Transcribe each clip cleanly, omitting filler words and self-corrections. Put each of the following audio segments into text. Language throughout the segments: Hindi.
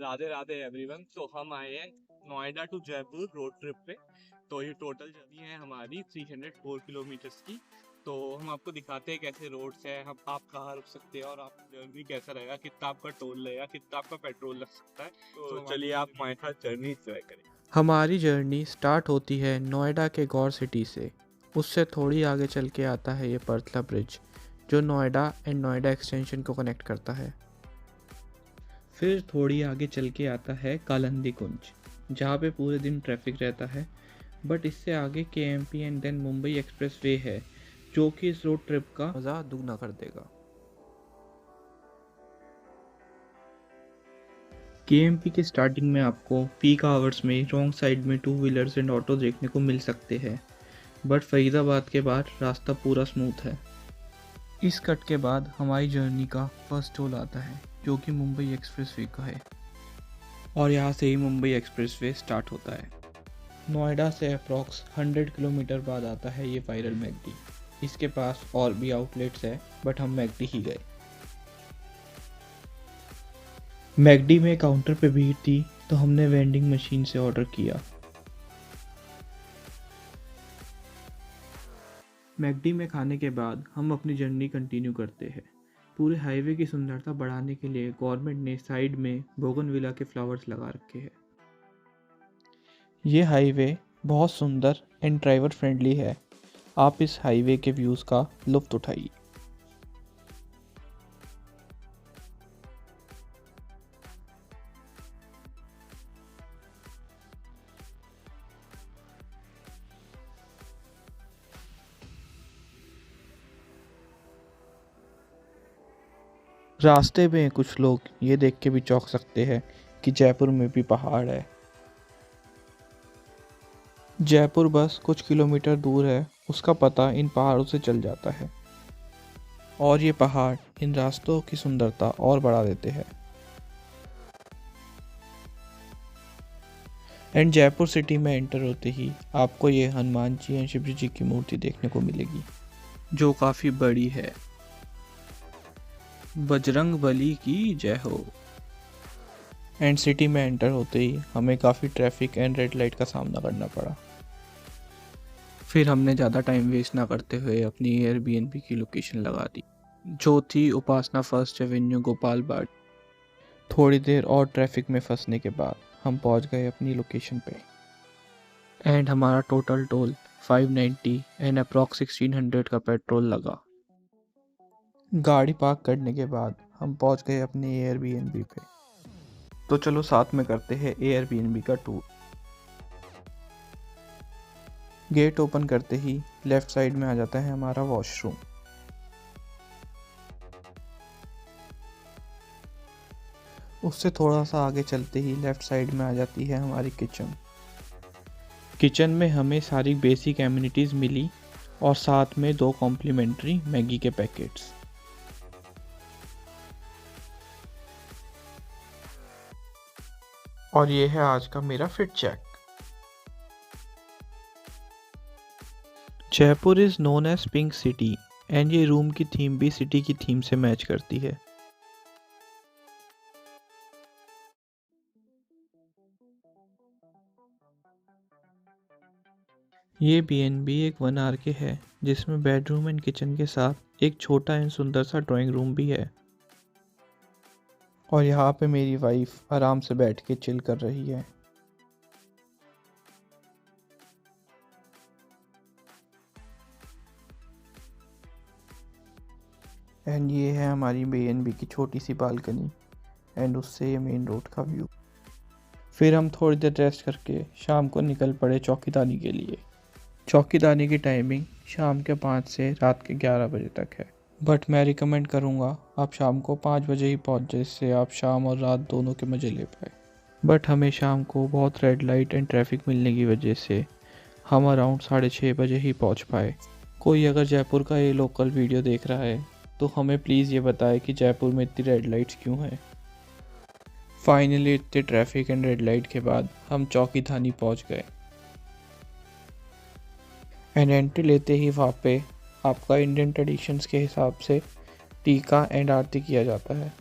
राधे राधे एवरीवन। तो हम आए हैं Noida to Jaipur road trip पे। तो ये टोटल जर्नी है हमारी 304 किलोमीटर्स की। तो हम आपको दिखाते हैं कैसे रोड्स है, हम आप कहाँ रुक सकते हैं और आपका जर्नी कैसा रहेगा, कितना आपका टोल लगेगा, कितना आपका पेट्रोल लग सकता है। तो चलिए आप हमारे साथ जर्नी एंजॉय करें। हमारी जर्नी स्टार्ट होती है नोएडा के गौर सिटी से। उससे थोड़ी आगे चल के आता है ये परतला ब्रिज, जो नोएडा एंड नोएडा एक्सटेंशन को कनेक्ट करता है। फिर थोड़ी आगे चल के आता है कालंदी कुंज, जहाँ पे पूरे दिन ट्रैफिक रहता है। बट इससे आगे KMP and then Mumbai expressway है, जो कि इस रोड ट्रिप का मज़ा दुगना कर देगा। केएमपी के स्टार्टिंग में आपको पीक आवर्स में रॉन्ग साइड में टू व्हीलर्स एंड ऑटो देखने को मिल सकते हैं, बट फरीदाबाद के बाद रास्ता पूरा स्मूथ है। इस कट के बाद हमारी जर्नी का फर्स्ट टोल आता है, जो कि मुंबई एक्सप्रेसवे का है, और यहाँ से ही मुंबई एक्सप्रेसवे स्टार्ट होता है। नोएडा से अप्रॉक्स 100 किलोमीटर बाद आता है ये वायरल मैकडी। इसके पास और भी आउटलेट्स है, बट हम मैकडी ही गए। मैकडी में काउंटर पे भीड़ थी, तो हमने वेंडिंग मशीन से ऑर्डर किया। मैकडी में खाने के बाद हम अपनी जर्नी कंटिन्यू करते हैं। पूरे हाईवे की सुंदरता बढ़ाने के लिए गवर्नमेंट ने साइड में बोगनविला के फ्लावर्स लगा रखे हैं। ये हाईवे बहुत सुंदर एंड ड्राइवर फ्रेंडली है। आप इस हाईवे के व्यूज़ का लुत्फ उठाइए। रास्ते में कुछ लोग ये देख के भी चौंक सकते हैं कि जयपुर में भी पहाड़ है। जयपुर बस कुछ किलोमीटर दूर है, उसका पता इन पहाड़ों से चल जाता है, और ये पहाड़ इन रास्तों की सुंदरता और बढ़ा देते हैं। एंड जयपुर सिटी में एंटर होते ही आपको ये हनुमान जी एंड शिव जी की मूर्ति देखने को मिलेगी, जो काफ़ी बड़ी है। बजरंग बली की जय हो। एंड सिटी में एंटर होते ही हमें काफ़ी ट्रैफिक एंड रेड लाइट का सामना करना पड़ा। फिर हमने ज़्यादा टाइम वेस्ट ना करते हुए अपनी एयरबीएनबी की लोकेशन लगा दी, जो थी उपासना फर्स्ट एवेन्यू गोपाल बाग। थोड़ी देर और ट्रैफिक में फंसने के बाद हम पहुंच गए अपनी लोकेशन पे, एंड हमारा टोटल टोल 590 एंड अप्रॉक्स 1600 का पेट्रोल लगा। गाड़ी पार्क करने के बाद हम पहुंच गए अपने एयरबीएनबी पे। तो चलो साथ में करते हैं एयरबीएनबी का टूर। गेट ओपन करते ही लेफ्ट साइड में आ जाता है हमारा वॉशरूम। उससे थोड़ा सा आगे चलते ही लेफ्ट साइड में आ जाती है हमारी किचन। किचन में हमें सारी बेसिक एमिनिटीज़ मिली, और साथ में 2 कॉम्प्लीमेंट्री मैगी के पैकेट्स। और ये है आज का मेरा fit check. Jaipur is known as pink city, and ये रूम की थीम भी सिटी की थीम से मैच करती है। ये बीएनबी एक 1 आर के है, जिसमें बेडरूम एंड किचन के साथ एक छोटा एंड सुंदर सा ड्राइंग रूम भी है। और यहाँ पे मेरी वाइफ आराम से बैठ के चिल कर रही है। एंड ये है हमारी बीएनबी की छोटी सी बालकनी, एंड उससे ये मेन रोड का व्यू। फिर हम थोड़ी देर रेस्ट करके शाम को निकल पड़े चौकीदानी के लिए। चौकीदानी की टाइमिंग शाम के 5 से रात के 11 बजे तक है, बट मैं रिकमेंड करूँगा आप शाम को 5 बजे ही पहुँच जाए, जिससे आप शाम और रात दोनों के मज़े ले पाए। बट हमें शाम को बहुत रेड लाइट एंड ट्रैफिक मिलने की वजह से हम अराउंड 6:30 बजे ही पहुँच पाए। कोई अगर जयपुर का ये लोकल वीडियो देख रहा है तो हमें प्लीज़ ये बताए कि जयपुर में इतनी रेड लाइट्स क्यों हैं। फाइनली इतने ट्रैफिक एंड रेड लाइट के बाद हम चौकीदानी पहुँच गए, एंड एंट्री लेते ही वहाँ पे आपका इंडियन ट्रेडिशंस के हिसाब से टीका एंड आरती किया जाता है।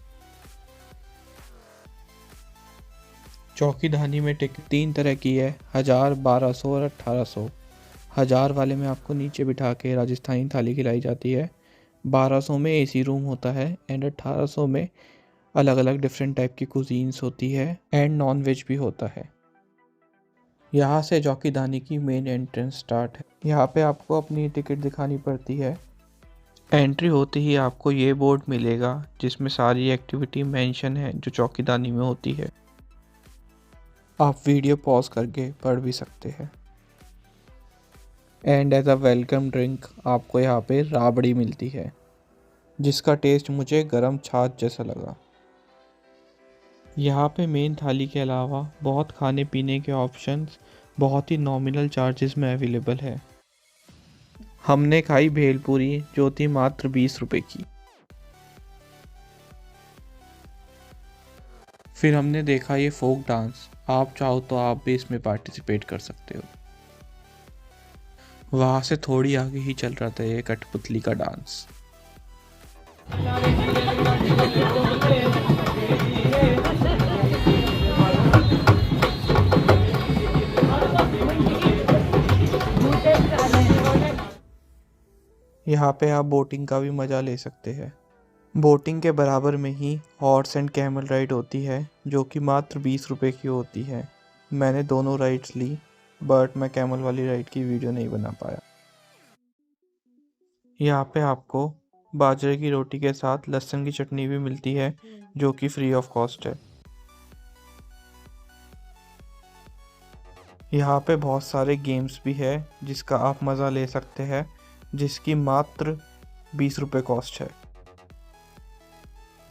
चौकीधानी में टिकट 3 तरह की है, 1000, 1200 और 1800। 1000 वाले में आपको नीचे बिठा के राजस्थानी थाली खिलाई जाती है। 1200 में एसी रूम होता है एंड 1800 में अलग अलग डिफरेंट टाइप की कुजीन्स होती है एंड नॉन वेज भी होता है। यहाँ से चौकीधानी की मेन एंट्रेंस स्टार्ट है। यहाँ पे आपको अपनी टिकट दिखानी पड़ती है। एंट्री होते ही आपको ये बोर्ड मिलेगा जिसमें सारी एक्टिविटी मेंशन है जो चौकीधानी में होती है। आप वीडियो पॉज करके पढ़ भी सकते हैं। And as a welcome drink आपको यहाँ पे राबड़ी मिलती है जिसका टेस्ट मुझे गरम छाछ जैसा लगा। यहाँ पे मेन थाली के अलावा बहुत खाने पीने के ऑप्शंस बहुत ही नॉमिनल चार्जेस में अवेलेबल है। हमने खाई भेलपूरी जो थी मात्र 20 रुपए की। फिर हमने देखा ये फोक डांस। आप चाहो तो आप भी इसमें पार्टिसिपेट कर सकते हो। वहाँ से थोड़ी आगे ही चल रहा था ये कठपुतली का डांस। यहाँ पे आप बोटिंग का भी मज़ा ले सकते हैं। बोटिंग के बराबर में ही हॉर्स एंड कैमल राइड होती है जो कि मात्र 20 रुपए की होती है। मैंने दोनों राइड्स ली बट मैं कैमल वाली राइड की वीडियो नहीं बना पाया। यहाँ पे आपको बाजरे की रोटी के साथ लहसुन की चटनी भी मिलती है जो कि फ्री ऑफ कॉस्ट है। यहाँ पे बहुत सारे गेम्स भी है जिसका आप मज़ा ले सकते हैं जिसकी मात्र 20 रुपए कॉस्ट है।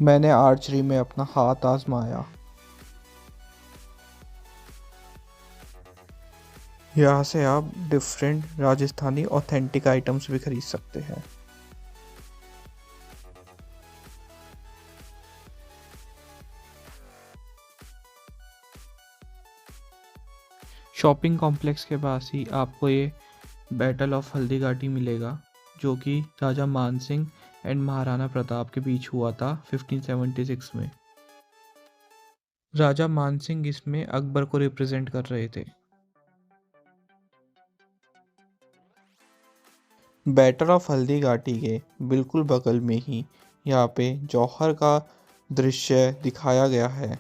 मैंने आर्चरी में अपना हाथ आजमाया। यहाँ से आप डिफरेंट राजस्थानी ऑथेंटिक आइटम्स भी खरीद सकते हैं। शॉपिंग कॉम्प्लेक्स के पास ही आपको ये बैटल ऑफ हल्दीघाटी मिलेगा जो कि राजा मानसिंह एंड महाराणा प्रताप के बीच हुआ था 1576 में। राजा मानसिंह इसमें अकबर को रिप्रेजेंट कर रहे थे। बैटल ऑफ हल्दीघाटी के बिल्कुल बगल में ही यहाँ पे जौहर का दृश्य दिखाया गया है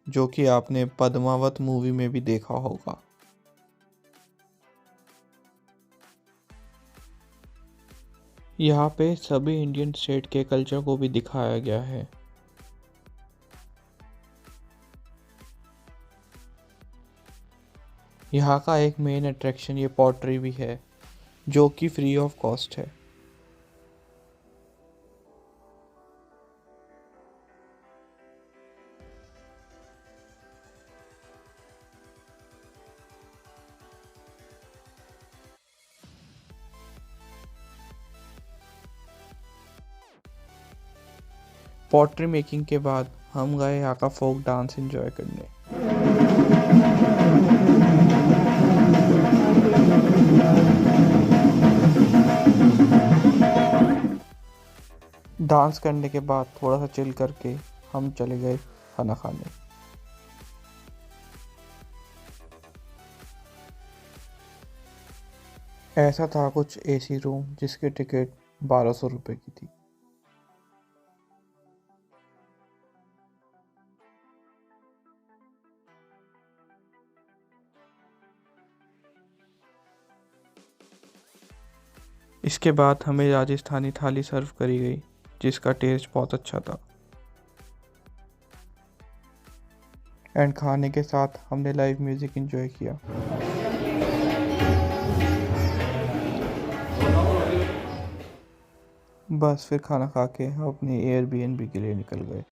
जो कि आपने पद्मावत मूवी में भी देखा होगा। यहाँ पे सभी इंडियन स्टेट के कल्चर को भी दिखाया गया है। यहाँ का एक मेन अट्रैक्शन ये पॉटरी भी है जो कि फ्री ऑफ कॉस्ट है। पॉटरी मेकिंग के बाद हम गए यहाँ का फोक डांस एंजॉय करने। डांस करने के बाद थोड़ा सा चिल करके हम चले गए खाना खाने। ऐसा था कुछ एसी रूम जिसकी टिकट 1200 रुपये की थी। इसके बाद हमें राजस्थानी थाली सर्व करी गई जिसका टेस्ट बहुत अच्छा था एंड खाने के साथ हमने लाइव म्यूजिक एंजॉय किया। बस फिर खाना खा के हम अपने एयरबीएनबी के लिए निकल गए।